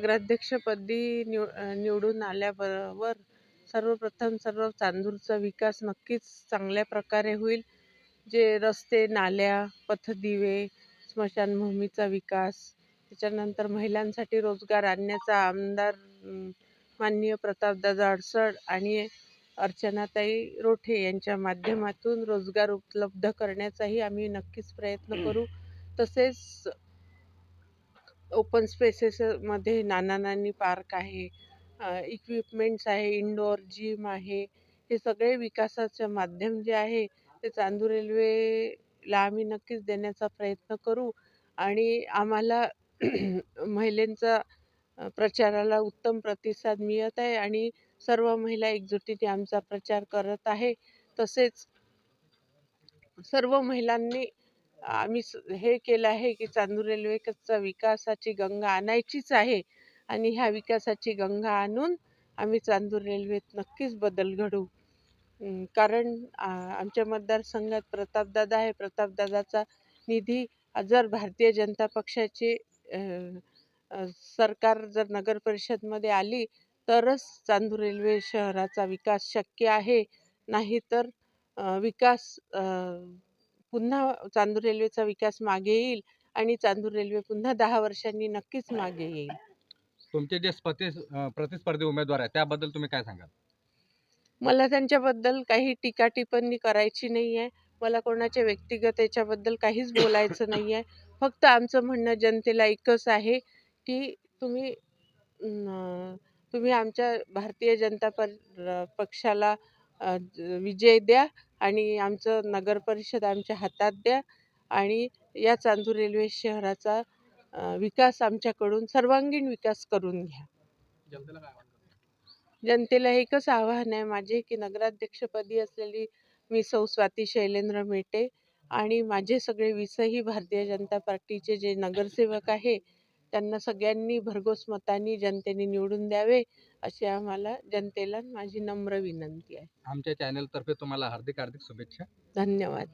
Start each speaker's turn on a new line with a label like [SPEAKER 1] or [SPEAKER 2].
[SPEAKER 1] नगराध्यक्षपदी निवडून आल्याबरोबर सर्वप्रथम सर्व चांदूरचा विकास नक्कीच चांगल्या प्रकारे होईल. जे रस्ते, नाल्या, पथदिवे, स्मशानभूमीचा विकास, त्याच्यानंतर महिलांसाठी रोजगार आणण्याचा आमदार माननीय प्रतापदादा अडसड आणि अर्चनाताई रोठे यांच्या माध्यमातून रोजगार उपलब्ध करण्याचाही आम्ही नक्कीच प्रयत्न करू. तसेच ओपन स्पेसेसमध्ये नाना नानी पार्क आहे, इक्विपमेंट्स आहे, इंडोर जिम आहे. हे सगळे विकासाचे माध्यम जे आहे ते चांदूर रेल्वेला आम्ही नक्कीच देण्याचा प्रयत्न करू. आणि आम्हाला महिलांचा प्रचाराला उत्तम प्रतिसाद मिळत आहे आणि सर्व महिला एकजुटीने आमचा प्रचार करत आहे. तसेच सर्व महिलांनी आम्ही हे केलं आहे की चांदूर रेल्वेचा विकासाची गंगा आणायचीच आहे आणि ह्या विकासाची गंगा आणून आम्ही चांदूर रेल्वेत नक्कीच बदल घडवू. कारण आमच्या मतदारसंघात प्रतापदादा आहे. प्रतापदादाचा निधी जर भारतीय जनता पक्षाचे सरकार जर नगर परिषदमध्ये आली तरच चांदूर रेल्वे शहराचा विकास शक्य आहे. नाहीतर विकास पुन्हा चांदूर रेल्वेचा विकास मागे येईल आणि चांदूर रेल्वे पुन्हा 10 वर्षांनी नक्कीच मागे येईल.
[SPEAKER 2] तुमचे जे प्रतिस्पर्धी उमेदवार आहेत त्याबद्दल तुम्ही काय सांगाल?
[SPEAKER 1] मला त्यांच्याबद्दल काही टीका टिप्पणी करायची नाही आहे. मला कोणाच्या व्यक्तिगत याच्याबद्दल काहीच बोलायचं नाही आहे. फक्त आमचं म्हणणं जनतेला एकच आहे की तुम्ही आमच्या भारतीय जनता पक्षाला विजय द्या आणि आमचं नगर परिषद आमच्या हातात द्या आणि या चांदूर रेल्वे शहराचा विकास आमच्याकडून सर्वांगीण विकास करून घ्या. जनतेला एकच आव्हान आहे माझे की नगराध्यक्षपदी असलेली मी सौ स्वाती शैलेंद्र मेटे आणि माझे सगळे 20ही भारतीय जनता पार्टीचे जे नगरसेवक आहे त्यांना सगळ्यांनी भरघोस मतांनी जनतेने निवडून द्यावे अशी आम्हाला जनतेला माझी नम्र विनंती आहे.
[SPEAKER 2] आमच्या चॅनलतर्फे तुम्हाला हार्दिक शुभेच्छा.
[SPEAKER 1] धन्यवाद.